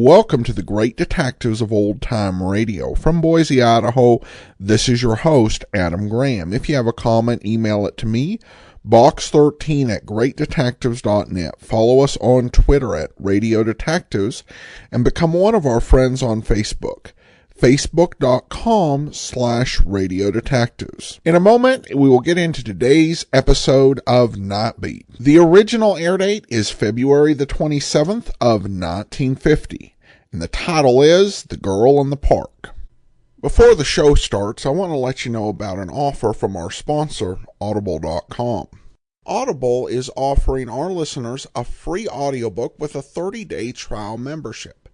Welcome to the Great Detectives of Old Time Radio. From Boise, Idaho, this is your host, Adam Graham. If you have a comment, email it to me, box13@greatdetectives.net. Follow us on Twitter at Radio Detectives, and become one of our friends on Facebook. Facebook.com/Radio Detectives. In a moment, we will get into today's episode of Nightbeat. The original air date is February the 27th of 1950, and the title is The Girl in the Park. Before the show starts, I want to let you know about an offer from our sponsor, Audible.com. Audible is offering our listeners a free audiobook with a 30-day trial membership.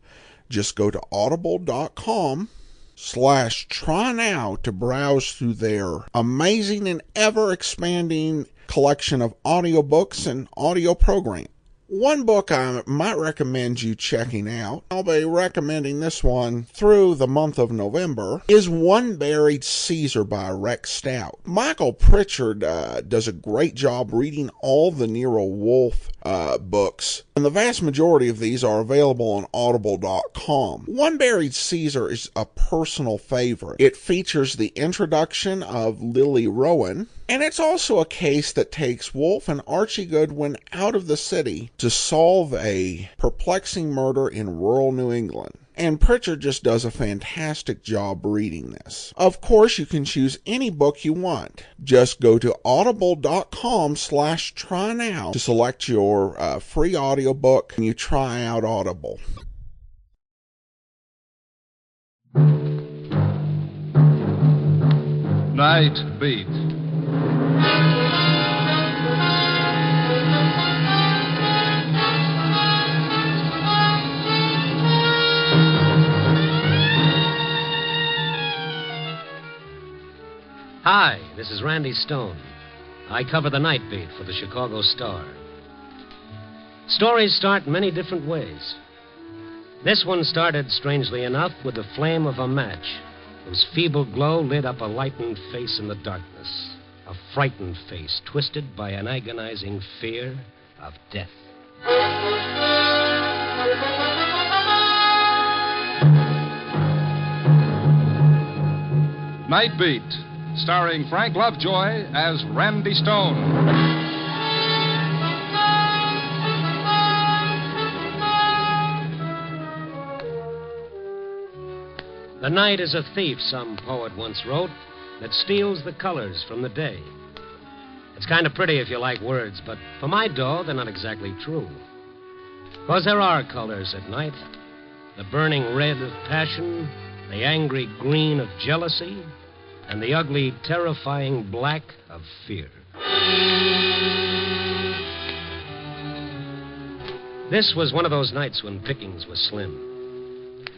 Just go to audible.com/try-now to browse through their amazing and ever-expanding collection of audiobooks and audio programs. One book I might recommend you checking out, I'll be recommending this one through the month of November, is One Buried Caesar by Rex Stout. Michael Pritchard does a great job reading all the Nero Wolfe books, and the vast majority of these are available on audible.com. One Buried Caesar is a personal favorite. It features the introduction of Lily Rowan, and it's also a case that takes Wolfe and Archie Goodwin out of the city to solve a perplexing murder in rural New England. And Pritchard just does a fantastic job reading this. Of course, you can choose any book you want. Just go to audible.com/try-now to select your free audiobook and you try out Audible. Night Beat. Hi, this is Randy Stone. I cover the night beat for the Chicago Star. Stories start in many different ways. This one started, strangely enough, with the flame of a match, whose feeble glow lit up a lightened face in the darkness. A frightened face twisted by an agonizing fear of death. Night Beat, starring Frank Lovejoy as Randy Stone. The night is a thief, some poet once wrote, that steals the colors from the day. It's kind of pretty if you like words, but for my dough, they're not exactly true. Because there are colors at night. The burning red of passion, the angry green of jealousy, and the ugly, terrifying black of fear. This was one of those nights when pickings were slim.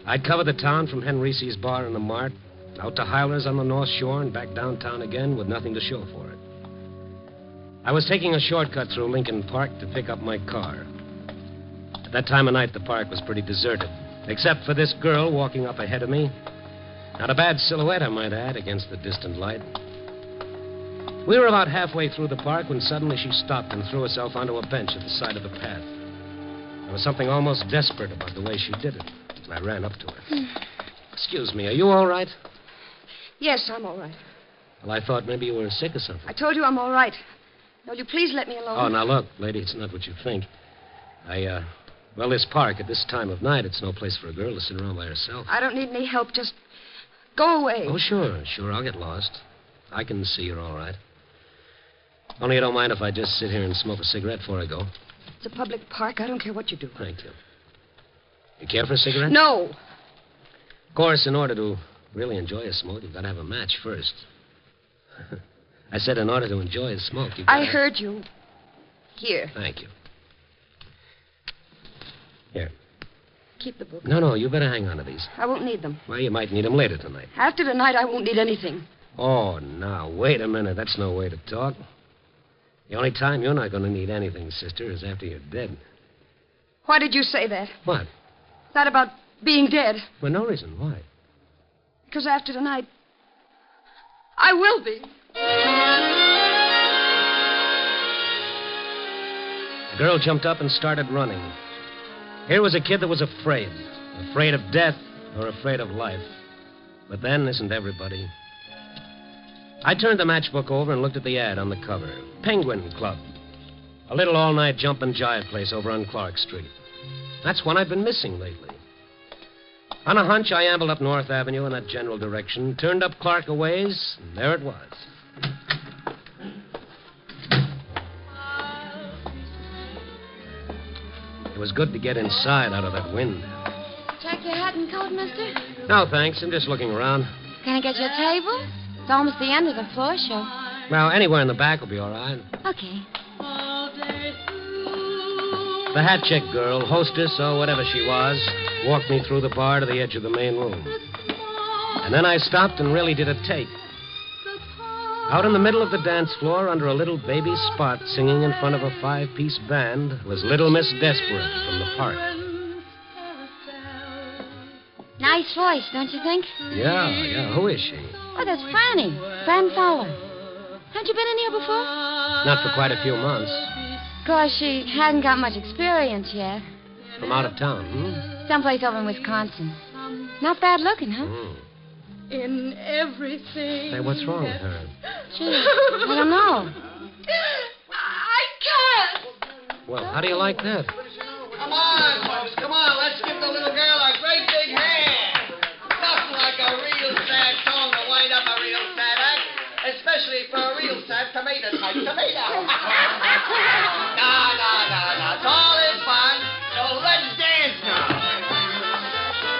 I'd cover the town from Henry's bar in the Mart, out to Hyler's on the North Shore, and back downtown again with nothing to show for it. I was taking a shortcut through Lincoln Park to pick up my car. At that time of night, the park was pretty deserted, except for this girl walking up ahead of me. Not a bad silhouette, I might add, against the distant light. We were about halfway through the park when suddenly she stopped and threw herself onto a bench at the side of the path. There was something almost desperate about the way she did it. I ran up to her. Excuse me, are you all right? Yes, I'm all right. Well, I thought maybe you were sick or something. I told you I'm all right. Will you please let me alone? Oh, now look, lady, it's not what you think. Well, this park at this time of night, it's no place for a girl to sit around by herself. I don't need any help. Just go away. Oh, sure, I'll get lost. I can see you're all right. Only you don't mind if I just sit here and smoke a cigarette before I go. It's a public park. I don't care what you do. Thank you. You care for a cigarette? No. Of course, in order to really enjoy a smoke, you've got to have a match first. I said in order to enjoy a smoke, you've got I heard you. Here. Thank you. Here. Keep the book. No, you better hang on to these. I won't need them. Well, you might need them later tonight. After tonight, I won't need anything. Oh, now, wait a minute. That's no way to talk. The only time you're not going to need anything, sister, is after you're dead. Why did you say that? What? That about being dead. For no reason. Why? Because after tonight, I will be. The girl jumped up and started running. Here was a kid that was afraid. Afraid of death or afraid of life. But then isn't everybody? I turned the matchbook over and looked at the ad on the cover. Penguin Club. A little all-night jump and jive place over on Clark Street. That's one I've been missing lately. On a hunch, I ambled up North Avenue in that general direction, turned up Clark a ways, and there it was. It was good to get inside out of that wind. Check your hat and coat, mister? No, thanks. I'm just looking around. Can I get you a table? It's almost the end of the floor show. Well, anywhere in the back will be all right. Okay. The hat check girl, hostess or whatever she was, walked me through the bar to the edge of the main room. And then I stopped and really did a take. Out in the middle of the dance floor, under a little baby spot, singing in front of a 5-piece band, was Little Miss Desperate from the park. Nice voice, don't you think? Yeah. Who is she? Oh, that's Franny. Fran Fowler. Haven't you been in here before? Not for quite a few months. Of course, she hasn't got much experience yet. From out of town, hmm? Someplace over in Wisconsin. Not bad looking, huh? In everything. Hey, what's wrong with her? Gee, I don't know. I can't. Well, how do you like that? Come on, folks, come on. Let's give the little girl a great big hand. Nothing like a real sad song to wind up a real sad act, especially for a real sad tomato-type tomato. No. It's all in fun, so let's dance now.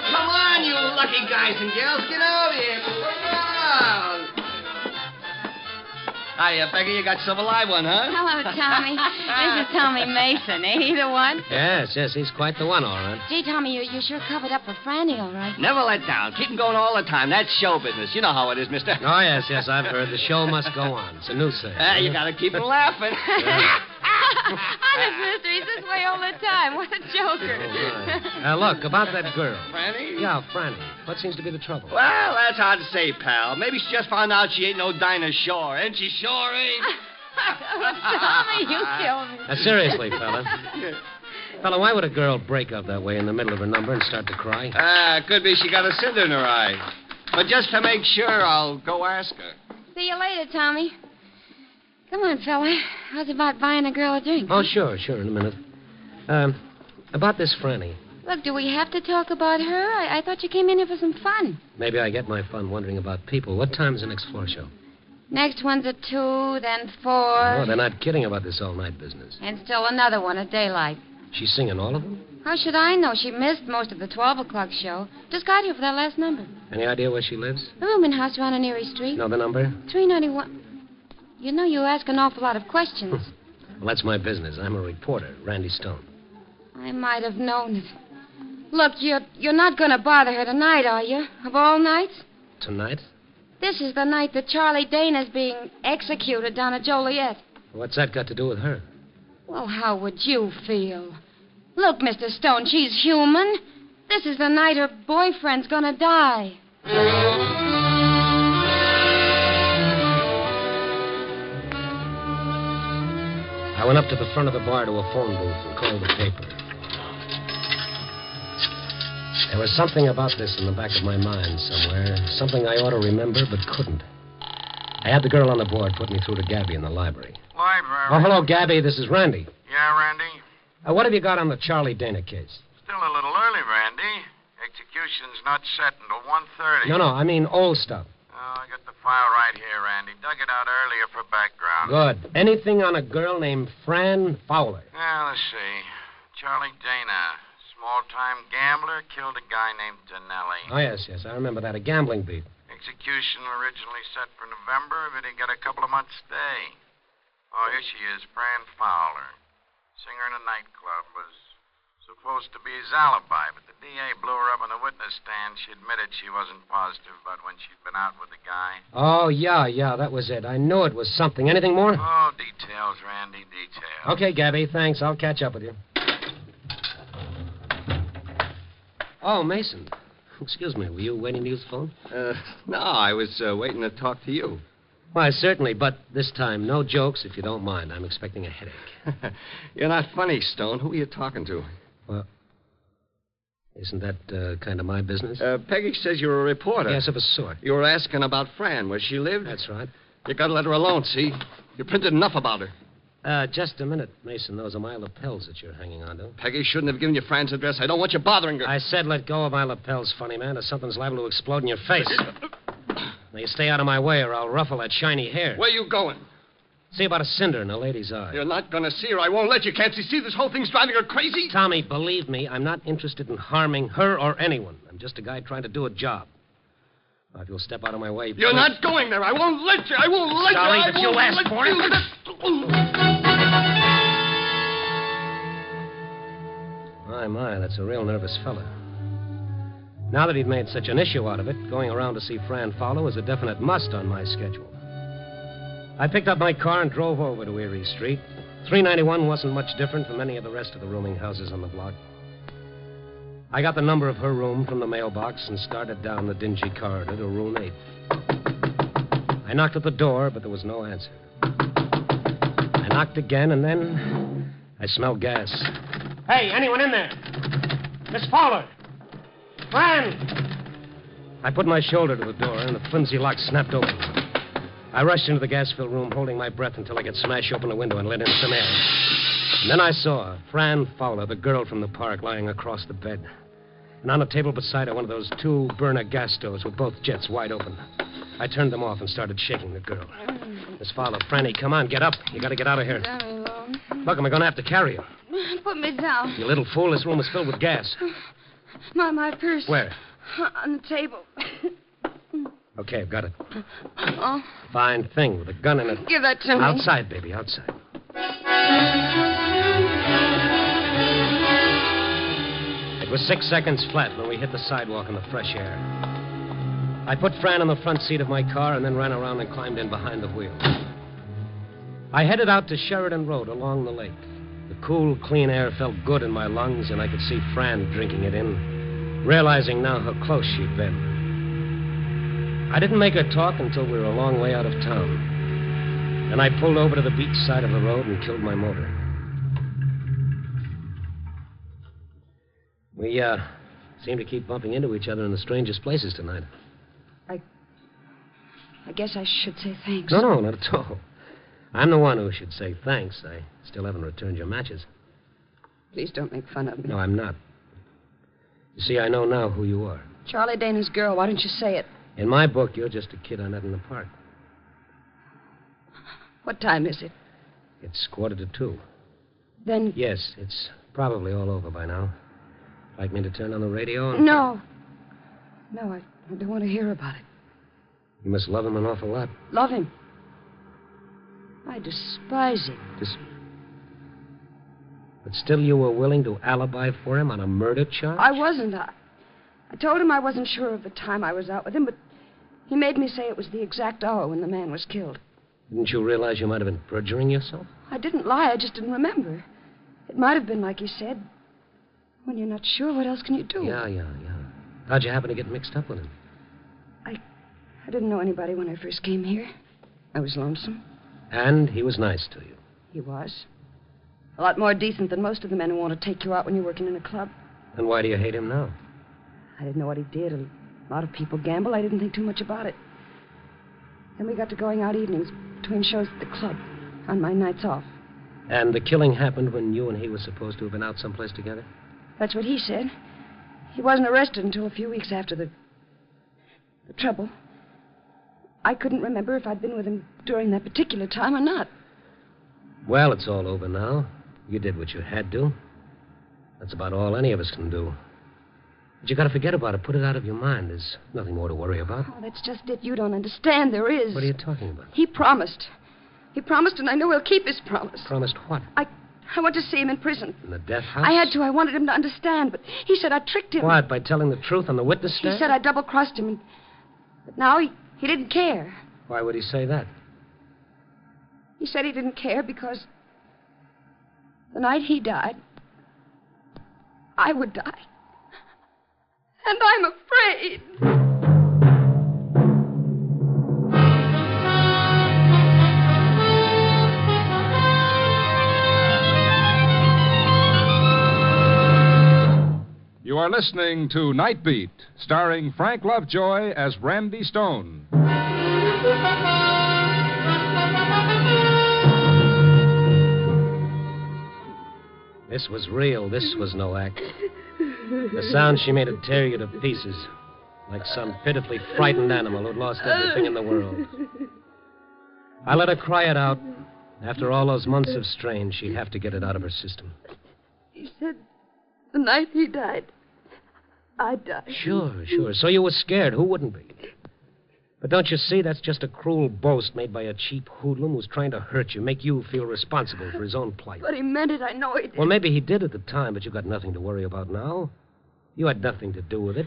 Come on, you lucky guys and gals. Get over here. Move around. Hiya, Becky. You got yourself a live one, huh? Hello, Tommy. This is Tommy Mason. Ain't he the one? Yes, he's quite the one, all right. Gee, Tommy, you sure covered up for Franny, all right. Never let down. Keep 'em going all the time. That's show business. You know how it is, mister. Oh, yes, I've heard. The show must go on. It's a new saying. You gotta keep 'em laughing. Honest, mister, he's this way all the time. What a joker. Oh, look, about that girl. Franny? Yeah, Franny. What seems to be the trouble? Well, that's hard to say, pal. Maybe she just found out she ain't no Dinah Shore. And she sure ain't. Tommy, you kill me. Seriously, fella. Fella, why would a girl break up that way in the middle of her number and start to cry? Could be she got a cinder in her eye. But just to make sure, I'll go ask her. See you later, Tommy. Come on, fella. How's about buying a girl a drink? Oh, sure, in a minute. About this Franny. Look, do we have to talk about her? I thought you came in here for some fun. Maybe I get my fun wondering about people. What time's the next floor show? Next one's at 2, then 4. Oh, they're not kidding about this all-night business. And still another one at daylight. She's singing all of them? How should I know? She missed most of the 12 o'clock show. Just got here for that last number. Any idea where she lives? A rooming house around on Erie Street. No, the number? 391. You know, you ask an awful lot of questions. Well, that's my business. I'm a reporter, Randy Stone. I might have known it. Look, you're not going to bother her tonight, are you? Of all nights? Tonight? This is the night that Charlie Dana's being executed down at Joliet. What's that got to do with her? Well, how would you feel? Look, Mr. Stone, she's human. This is the night her boyfriend's going to die. I went up to the front of the bar to a phone booth and called the paper. There was something about this in the back of my mind somewhere, something I ought to remember but couldn't. I had the girl on the board put me through to Gabby in the library. Library? Oh, hello, Gabby. This is Randy. Yeah, Randy? What have you got on the Charlie Dana case? Still a little early, Randy. Execution's not set until 1:30. No, I mean old stuff. Oh, I got the file right here, Randy. Dug it out earlier for background. Good. Anything on a girl named Fran Fowler? Yeah, let's see. Charlie Dana, small-time gambler, killed a guy named Danelli. Oh, yes. I remember that. A gambling beat. Execution originally set for November, but he got a couple of months' stay. Oh, here she is, Fran Fowler. Singer in a nightclub. Was supposed to be his alibi, but the DA blew her up on the witness stand. She admitted she wasn't positive about when she'd been out with the guy. Oh, yeah, that was it. I knew it was something. Anything more? Oh, details, Randy, details. Okay, Gabby, thanks. I'll catch up with you. Oh, Mason. Excuse me, were you waiting to use the phone? No, I was waiting to talk to you. Why, certainly, but this time, no jokes, if you don't mind. I'm expecting a headache. You're not funny, Stone. Who are you talking to? Well, Isn't that kind of my business? Peggy says you're a reporter. Yes, of a sort. You were asking about Fran, where she lived? That's right. You gotta let her alone, see? You printed enough about her. Just a minute, Mason. Those are my lapels that you're hanging on to. Peggy shouldn't have given you Fran's address. I don't want you bothering her. I said let go of my lapels, funny man, or something's liable to explode in your face. Now, you stay out of my way or I'll ruffle that shiny hair. Where you going? See about a cinder in a lady's eye. You're not gonna see her. I won't let you. Can't you see this whole thing's driving her crazy? Tommy, believe me, I'm not interested in harming her or anyone. I'm just a guy trying to do a job. Now, if you'll step out of my way... You're not going there. I won't let you. I won't let Sorry, you. but you asked for it. My, that's a real nervous fella. Now that he'd made such an issue out of it, going around to see Fran Fowler was a definite must on my schedule. I picked up my car and drove over to Erie Street. 391 wasn't much different from any of the rest of the rooming houses on the block. I got the number of her room from the mailbox and started down the dingy corridor to room 8. I knocked at the door, but there was no answer. I knocked again, and then I smelled gas. Hey, anyone in there? Miss Fowler! Fran! I put my shoulder to the door, and the flimsy lock snapped open. I rushed into the gas-filled room, holding my breath until I could smash open the window and let in some air. And then I saw Fran Fowler, the girl from the park, lying across the bed. And on the table beside her, one of those 2 burner gas stoves with both jets wide open. I turned them off and started shaking the girl. Miss Fowler, Franny, come on, get up. You got to get out of here. Leave me alone. Look, am I going to have to carry you? Put me down. You little fool, this room is filled with gas. My purse. Where? On the table. Okay, I've got it. Oh, Fine thing with a gun in it. give that to me. Outside, baby, outside. It was 6 seconds flat when we hit the sidewalk in the fresh air. I put Fran in the front seat of my car and then ran around and climbed in behind the wheel. I headed out to Sheridan Road along the lake. The cool, clean air felt good in my lungs, and I could see Fran drinking it in, realizing now how close she'd been. I didn't make her talk until we were a long way out of town. Then I pulled over to the beach side of the road and killed my motor. We, seem to keep bumping into each other in the strangest places tonight. I guess I should say thanks. No, not at all. I'm the one who should say thanks. I still haven't returned your matches. Please don't make fun of me. No, I'm not. You see, I know now who you are. Charlie Dana's girl. Why don't you say it? In my book, you're just a kid I met in the park. What time is it? It's 1:45. Then... Yes, it's probably all over by now. Like me to turn on the radio and... No. No, I don't want to hear about it. You must love him an awful lot. Love him. I despise him. But still you were willing to alibi for him on a murder charge? I wasn't. I told him I wasn't sure of the time I was out with him, but he made me say it was the exact hour when the man was killed. Didn't you realize you might have been perjuring yourself? I didn't lie. I just didn't remember. It might have been like he said. When you're not sure, what else can you do? Yeah. How'd you happen to get mixed up with him? I didn't know anybody when I first came here. I was lonesome. And he was nice to you. He was. A lot more decent than most of the men who want to take you out when you're working in a club. Then why do you hate him now? I didn't know what he did. A lot of people gamble. I didn't think too much about it. Then we got to going out evenings between shows at the club on my nights off. And the killing happened when you and he were supposed to have been out someplace together? That's what he said. He wasn't arrested until a few weeks after the trouble. I couldn't remember if I'd been with him during that particular time or not. Well, it's all over now. You did what you had to. That's about all any of us can do. But you gotta forget about it. Put it out of your mind. There's nothing more to worry about. Oh, that's just it. You don't understand. There is. What are you talking about? He promised. He promised, and I know he'll keep his promise. Promised what? I want to see him in prison. In the death house? I had to. I wanted him to understand, but he said I tricked him. What, by telling the truth on the witness stand? He said I double-crossed him, but now he didn't care. Why would he say that? He said he didn't care because the night he died, I would die. And I'm afraid. You are are listening to Night Beat, starring Frank Lovejoy as Randy Stone. This was real. This was no act. The sound she made would tear you to pieces, like some pitifully frightened animal who'd lost everything in the world. I let her cry it out. After all those months of strain, she'd have to get it out of her system. He said the night he died, I'd die. Sure. So you were scared. Who wouldn't be? But don't you see, that's just a cruel boast made by a cheap hoodlum who's trying to hurt you, make you feel responsible for his own plight. But he meant it. I know he did. Well, maybe he did at the time, but you got nothing to worry about now. You had nothing to do with it.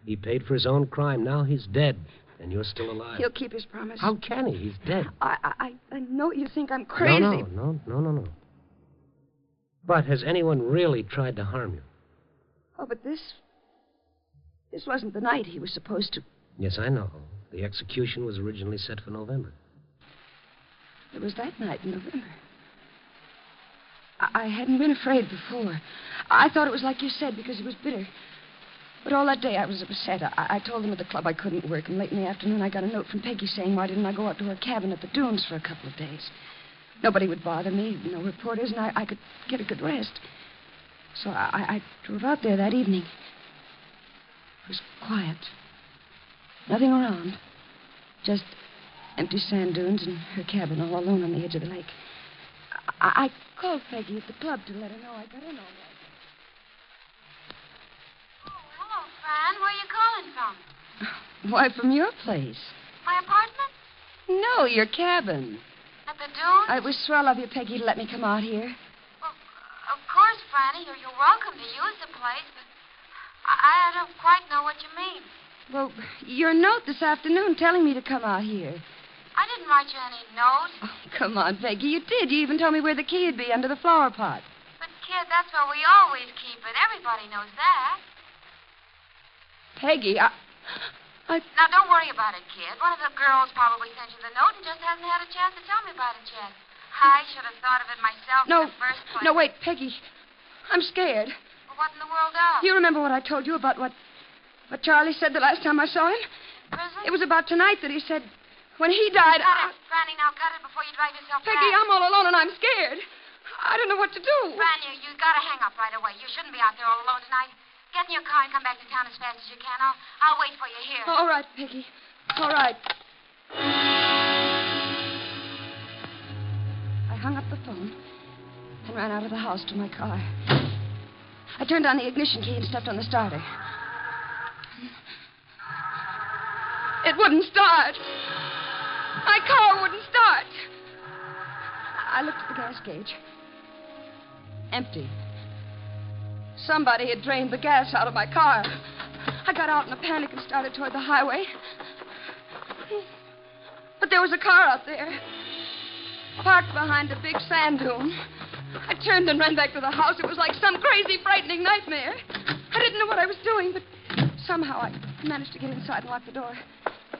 He paid for his own crime. Now he's dead, and you're still alive. He'll keep his promise. How can he? He's dead. I know you think I'm crazy. No. But has anyone really tried to harm you? Oh, but this wasn't the night he was supposed to. Yes, I know. The execution was originally set for November. It was that night in November. I hadn't been afraid before. I thought it was like you said, because he was bitter. But all that day I was upset. I told him at the club I couldn't work, and late in the afternoon I got a note from Peggy saying why didn't I go out to her cabin at the dunes for a couple of days. Nobody would bother me, no reporters, and I could get a good rest. So I drove out there that evening. It was quiet. Nothing around. Just empty sand dunes and her cabin all alone on the edge of the lake. I called Peggy at the club to let her know I got in all right. Oh, hello, Fran. Where are you calling from? Why, from your place. My apartment? No, your cabin. At the dunes? It was swell of you, Peggy, to let me come out here. Well, of course, Franny. You're welcome to use the place, but I don't quite know what you mean. Well, your note this afternoon telling me to come out here. I didn't write you any note. Oh, come on, Peggy. You did. You even told me where the key would be under the flower pot. But, kid, that's where we always keep it. Everybody knows that. Peggy, I... Now, don't worry about it, kid. One of the girls probably sent you the note and just hasn't had a chance to tell me about it yet. I should have thought of it myself in the first place. No, wait, Peggy. I'm scared. Well, what in the world of? You remember what I told you about what Charlie said the last time I saw him? Prison? It was about tonight that he said when he died... Cut it, Franny. Now cut it before you drive yourself Peggy, back. I'm all alone and I'm scared. I don't know what to do. Fran, you gotta hang up right away. You shouldn't be out there all alone tonight. Get in your car and come back to town as fast as you can. I'll wait for you here. All right, Peggy. All right. I hung up the phone and ran out of the house to my car. I turned on the ignition key and stepped on the starter. It wouldn't start. My car wouldn't start. I looked at the gas gauge. Empty. Somebody had drained the gas out of my car. I got out in a panic and started toward the highway. But there was a car out there, parked behind a big sand dune. I turned and ran back to the house. It was like some crazy, frightening nightmare. I didn't know what I was doing, but somehow I managed to get inside and lock the door.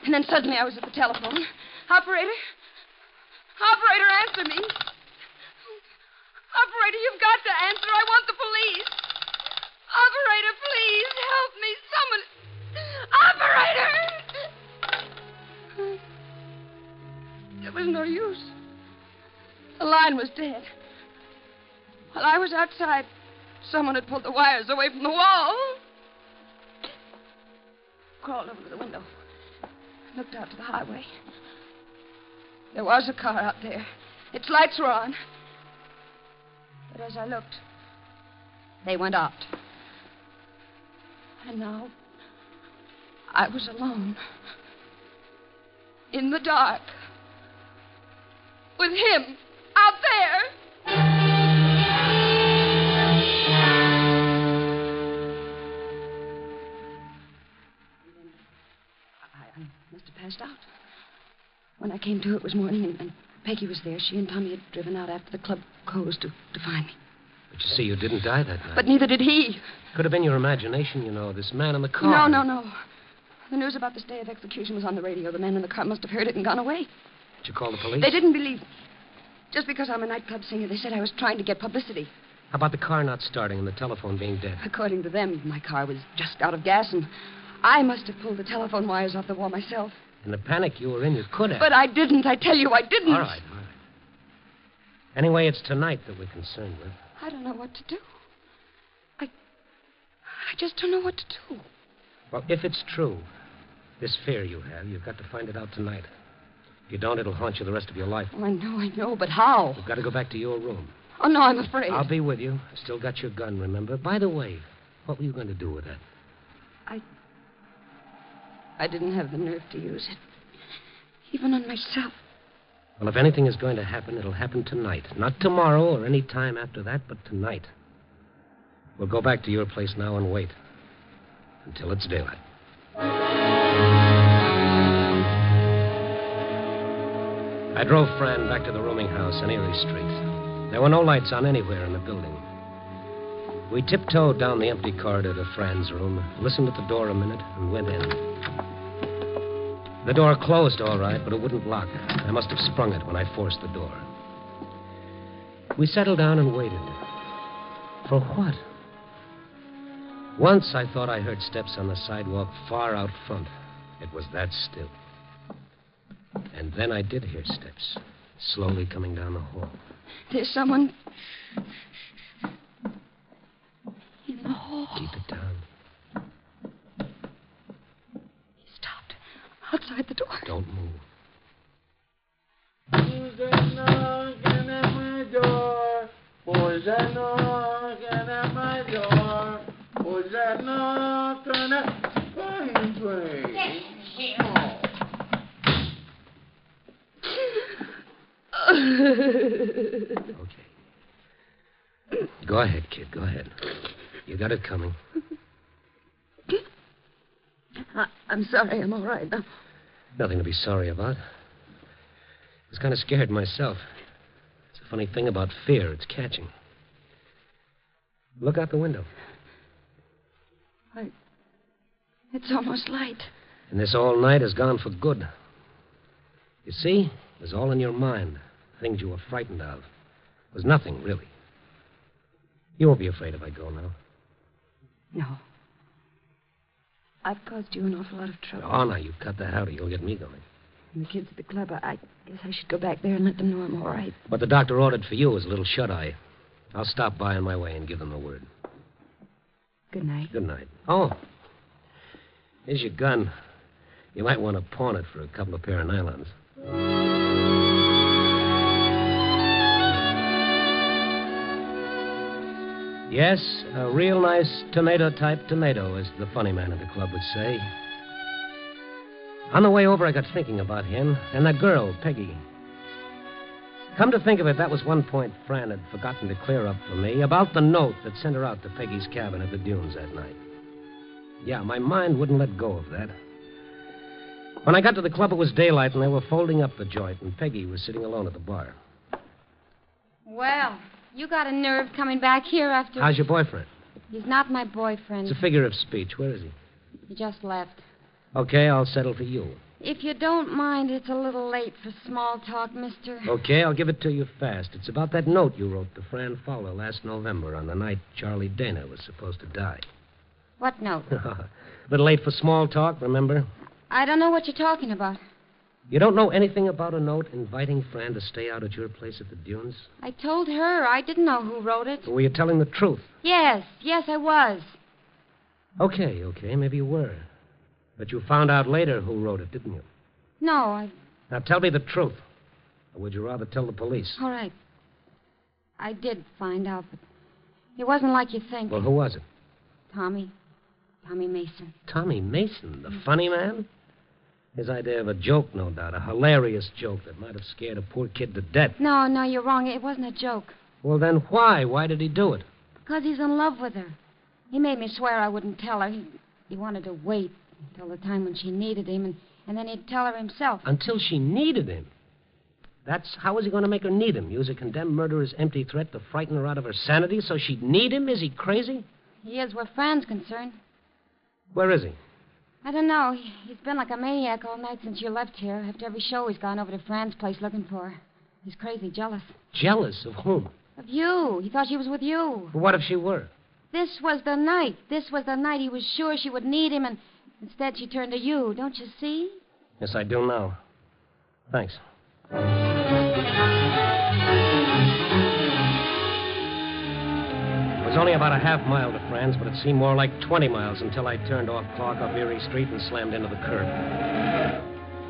And then suddenly I was at the telephone. Operator, answer me. Operator, you've got to answer. I want the police. Operator, please help me. Someone. Operator! There was no use. The line was dead. While I was outside, someone had pulled the wires away from the wall. Crawled over to the window. Looked out to the highway. There was a car out there. Its lights were on. But as I looked, they went out. And now, I was alone. In the dark. With him out there. I must have passed out. When I came to, it was morning, and Peggy was there. She and Tommy had driven out after the club closed to find me. But you see, you didn't die that night. But neither did he. Could have been your imagination, you know, this man in the car. No. The news about this day of execution was on the radio. The man in the car must have heard it and gone away. Did you call the police? They didn't believe me. Just because I'm a nightclub singer, they said I was trying to get publicity. How about the car not starting and the telephone being dead? According to them, my car was just out of gas, and I must have pulled the telephone wires off the wall myself. In the panic you were in, you could have. But I didn't. I tell you, I didn't. All right. Anyway, it's tonight that we're concerned with. I don't know what to do. I just don't know what to do. Well, if it's true, this fear you have, you've got to find it out tonight. If you don't, it'll haunt you the rest of your life. Oh, I know, but how? You've got to go back to your room. Oh, no, I'm afraid. I'll be with you. I still got your gun, remember? By the way, what were you going to do with it? I didn't have the nerve to use it. Even on myself. Well, if anything is going to happen, it'll happen tonight. Not tomorrow or any time after that, but tonight. We'll go back to your place now and wait. Until it's daylight. I drove Fran back to the rooming house on Erie Street. There were no lights on anywhere in the building. We tiptoed down the empty corridor to Fran's room, listened at the door a minute, and went in. The door closed all right, but it wouldn't lock. I must have sprung it when I forced the door. We settled down and waited. For what? Once I thought I heard steps on the sidewalk far out front. It was that still. And then I did hear steps, slowly coming down the hall. There's someone in the hall. Keep it down. He stopped outside the door. Don't move. Who's that knocking at my door? Who's that knocking at my door? Who's that knocking at my place? Okay. Go ahead, kid. Go ahead. You got it coming. I'm sorry. I'm all right now. Nothing to be sorry about. I was kind of scared myself. It's a funny thing about fear. It's catching. Look out the window. It's almost light. And this all night has gone for good. You see? It was all in your mind. Things you were frightened of. It was nothing, really. You won't be afraid if I go now. No. I've caused you an awful lot of trouble. Oh, now, you cut that out or you'll get me going. And the kids at the club, I guess I should go back there and let them know I'm all right. What the doctor ordered for you was a little shut-eye. I'll stop by on my way and give them the word. Good night. Good night. Oh, here's your gun. You might want to pawn it for a couple of pair of nylons. Yes, a real nice tomato-type tomato, as the funny man at the club would say. On the way over, I got thinking about him and that girl, Peggy. Come to think of it, that was one point Fran had forgotten to clear up for me, about the note that sent her out to Peggy's cabin at the dunes that night. Yeah, my mind wouldn't let go of that. When I got to the club, it was daylight, and they were folding up the joint, and Peggy was sitting alone at the bar. Well, you got a nerve coming back here after... How's your boyfriend? He's not my boyfriend. It's a figure of speech. Where is he? He just left. Okay, I'll settle for you. If you don't mind, it's a little late for small talk, mister. Okay, I'll give it to you fast. It's about that note you wrote to Fran Fowler last November on the night Charlie Dana was supposed to die. What note? A little late for small talk, remember? I don't know what you're talking about. You don't know anything about a note inviting Fran to stay out at your place at the dunes? I told her. I didn't know who wrote it. Were you telling the truth? Yes, I was. Okay, maybe you were. But you found out later who wrote it, didn't you? No, Now tell me the truth. Or would you rather tell the police? All right. I did find out, but it wasn't like you think. Well, who was it? Tommy Mason. Tommy Mason, the funny man? His idea of a joke, no doubt. A hilarious joke that might have scared a poor kid to death. No, you're wrong. It wasn't a joke. Well, then why? Why did he do it? Because he's in love with her. He made me swear I wouldn't tell her. He wanted to wait until the time when she needed him, and then he'd tell her himself. Until she needed him? How was he going to make her need him? Use a condemned murderer's empty threat to frighten her out of her sanity so she'd need him? Is he crazy? He is where Fran's concerned. Where is he? I don't know. He's been like a maniac all night since you left here. After every show, he's gone over to Fran's place looking for her. He's crazy jealous. Jealous of whom? Of you. He thought she was with you. What if she were? This was the night. This was the night he was sure she would need him, and instead she turned to you. Don't you see? Yes, I do now. Thanks. It was only about a half mile to Fran's, but it seemed more like 20 miles until I turned off Clark up Erie Street and slammed into the curb.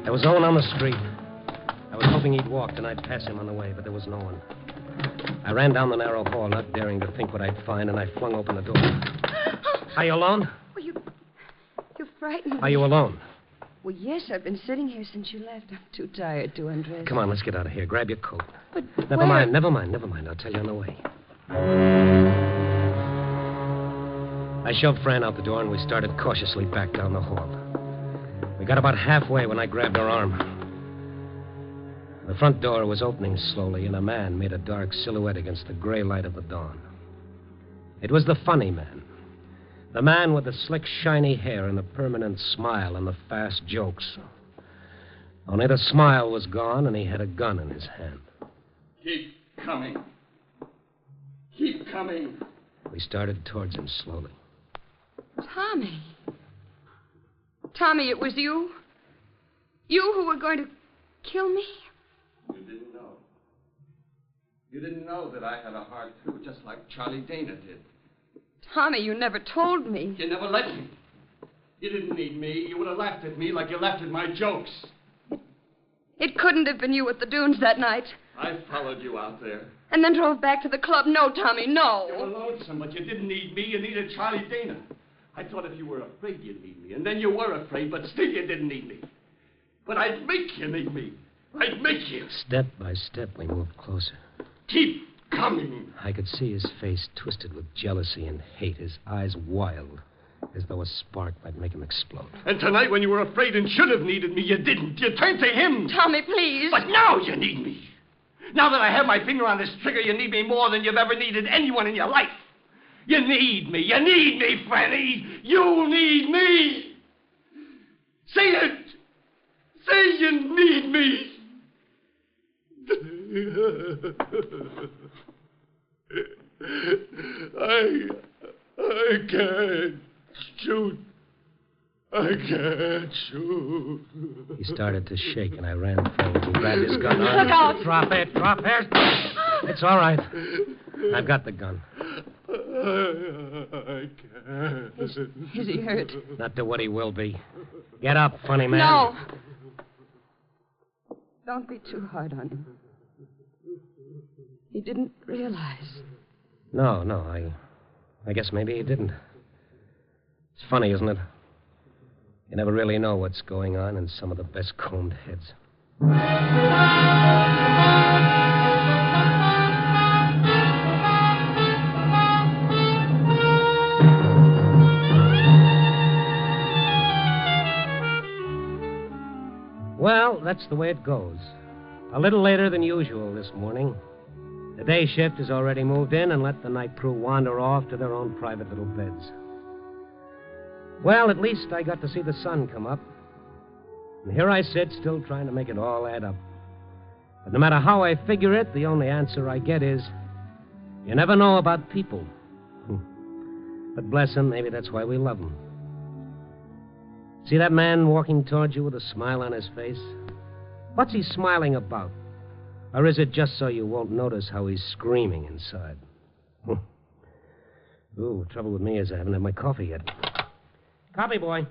There was Owen on the street. I was hoping he'd walked and I'd pass him on the way, but there was no one. I ran down the narrow hall, not daring to think what I'd find, and I flung open the door. Are you alone? Well, you frightened me. Are you alone? Well, yes, I've been sitting here since you left. I'm too tired to undress. Come on, let's get out of here. Grab your coat. But Never mind. I'll tell you on the way. I shoved Fran out the door, and we started cautiously back down the hall. We got about halfway when I grabbed her arm. The front door was opening slowly, and a man made a dark silhouette against the gray light of the dawn. It was the funny man. The man with the slick, shiny hair and the permanent smile and the fast jokes. Only the smile was gone, and he had a gun in his hand. Keep coming. Keep coming. We started towards him slowly. Tommy. Tommy, it was you? You who were going to kill me? You didn't know. You didn't know that I had a heart, too, just like Charlie Dana did. Tommy, you never told me. You never let me. You didn't need me. You would have laughed at me like you laughed at my jokes. It couldn't have been you at the dunes that night. I followed you out there. And then drove back to the club. No, Tommy, no. You were lonesome, but you didn't need me. You needed Charlie Dana. I thought if you were afraid, you'd need me. And then you were afraid, but still you didn't need me. But I'd make you need me. I'd make you. Step by step, we moved closer. Keep coming. I could see his face twisted with jealousy and hate, his eyes wild, as though a spark might make him explode. And tonight, when you were afraid and should have needed me, you didn't. You turned to him. Tommy, please. But now you need me. Now that I have my finger on this trigger, you need me more than you've ever needed anyone in your life. You need me. You need me, Franny. You need me. Say it. Say you need me. I can't shoot. I can't shoot. He started to shake, and I ran forward and grabbed his gun. Look out! Drop it. It's all right. I've got the gun. I can't. Is he hurt? Not to what he will be. Get up, funny man. No. Don't be too hard on him. He didn't realize. No, I guess maybe he didn't. It's funny, isn't it? You never really know what's going on in some of the best combed heads. Well, that's the way it goes. A little later than usual this morning. The day shift has already moved in and let the night crew wander off to their own private little beds. Well, at least I got to see the sun come up. And here I sit, still trying to make it all add up. But no matter how I figure it, the only answer I get is, you never know about people. But bless them, maybe that's why we love them. See that man walking towards you with a smile on his face? What's he smiling about? Or is it just so you won't notice how he's screaming inside? Ooh, the trouble with me is I haven't had my coffee yet. Coffee, boy.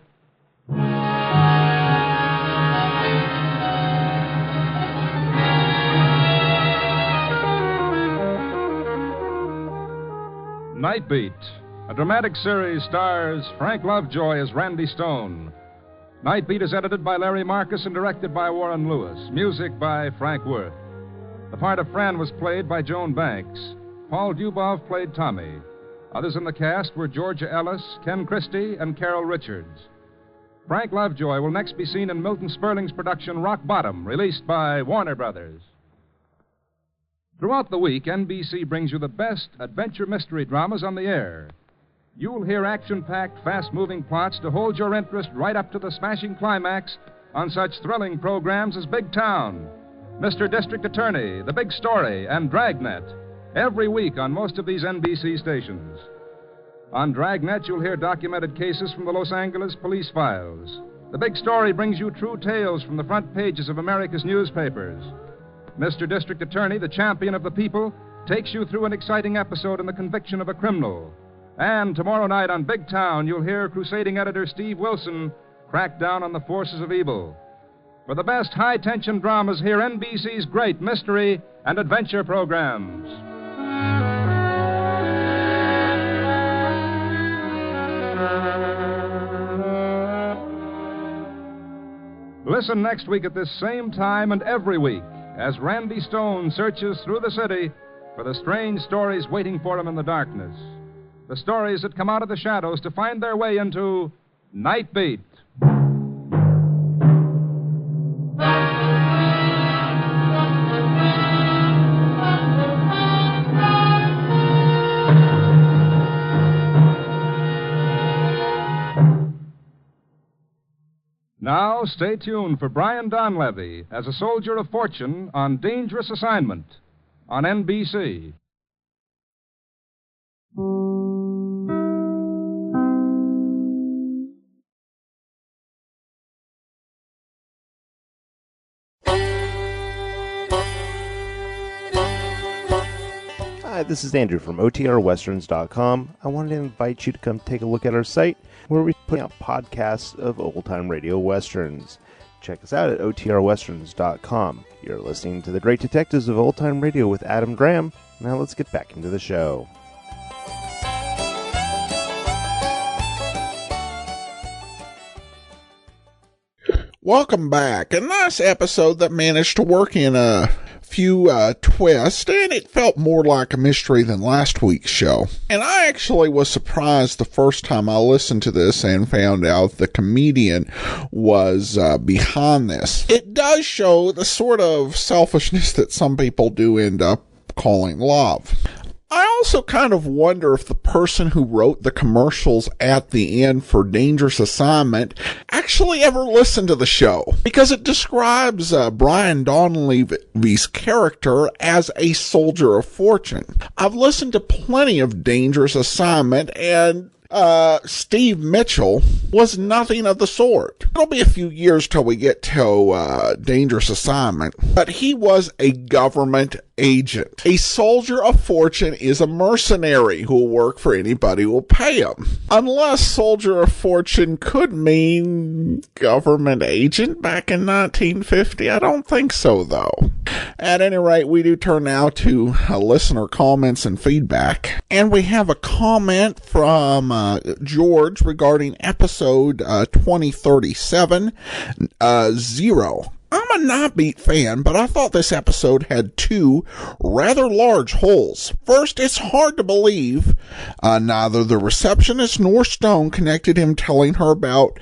Night Beat, a dramatic series, stars Frank Lovejoy as Randy Stone. Night Beat is edited by Larry Marcus and directed by Warren Lewis. Music by Frank Worth. The part of Fran was played by Joan Banks. Paul Dubov played Tommy. Others in the cast were Georgia Ellis, Ken Christie, and Carol Richards. Frank Lovejoy will next be seen in Milton Sperling's production Rock Bottom, released by Warner Brothers. Throughout the week, NBC brings you the best adventure mystery dramas on the air. You'll hear action-packed, fast-moving plots to hold your interest right up to the smashing climax on such thrilling programs as Big Town, Mr. District Attorney, The Big Story, and Dragnet. every week on most of these NBC stations. On Dragnet, you'll hear documented cases from the Los Angeles police files. The Big Story brings you true tales from the front pages of America's newspapers. Mr. District Attorney, the champion of the people, takes you through an exciting episode in the conviction of a criminal. And tomorrow night on Big Town, you'll hear crusading editor Steve Wilson crack down on the forces of evil. For the best high-tension dramas, hear NBC's great mystery and adventure programs. Listen next week at this same time and every week as Randy Stone searches through the city for the strange stories waiting for him in the darkness. The stories that come out of the shadows to find their way into Night Beat. Now, stay tuned for Brian Donlevy as a soldier of fortune on Dangerous Assignment on NBC. Hi, this is Andrew from OTRWesterns.com. I wanted to invite you to come take a look at our site where we put out podcasts of old-time radio westerns. Check us out at OTRWesterns.com. You're listening to The Great Detectives of Old Time Radio with Adam Graham. Now let's get back into the show. Welcome back. A nice episode that managed to work in a few twists, and it felt more like a mystery than last week's show. And I actually was surprised the first time I listened to this and found out the comedian was behind this. It does show the sort of selfishness that some people do end up calling love. I also kind of wonder if the person who wrote the commercials at the end for Dangerous Assignment actually ever listened to the show, because it describes Brian Donlevy's character as a soldier of fortune. I've listened to plenty of Dangerous Assignment, and Steve Mitchell was nothing of the sort. It'll be a few years till we get to Dangerous Assignment, but he was a government agent. A soldier of fortune is a mercenary who will work for anybody who will pay him. Unless soldier of fortune could mean government agent back in 1950. I don't think so, though. At any rate, we do turn now to listener comments and feedback. And we have a comment from George regarding episode 2037, Zero. I'm a Night Beat fan, but I thought this episode had two rather large holes. First, it's hard to believe neither the receptionist nor Stone connected him telling her about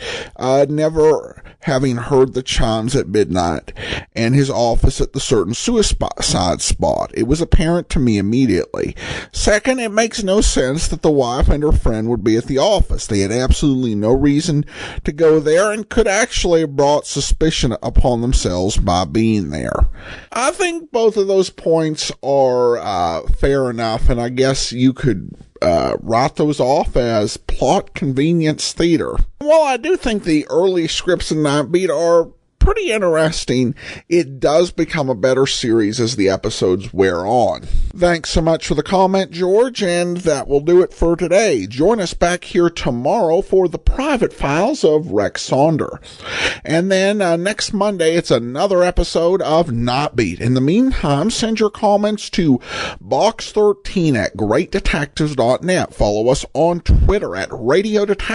never having heard the chimes at midnight and his office at the certain suicide spot. It was apparent to me immediately. Second, it makes no sense that the wife and her friend would be at the office. They had absolutely no reason to go there and could actually have brought suspicion upon themselves by being there. I think both of those points are fair enough, and I guess you could write those off as plot convenience theater. While I do think the early scripts in Night Beat are pretty interesting, it does become a better series as the episodes wear on. Thanks so much for the comment, George, and that will do it for today. Join us back here tomorrow for the Private Files of Rex Saunders. And then next Monday, it's another episode of Night Beat. In the meantime, send your comments to box13 at greatdetectives.net. Follow us on Twitter at Radio Detectives.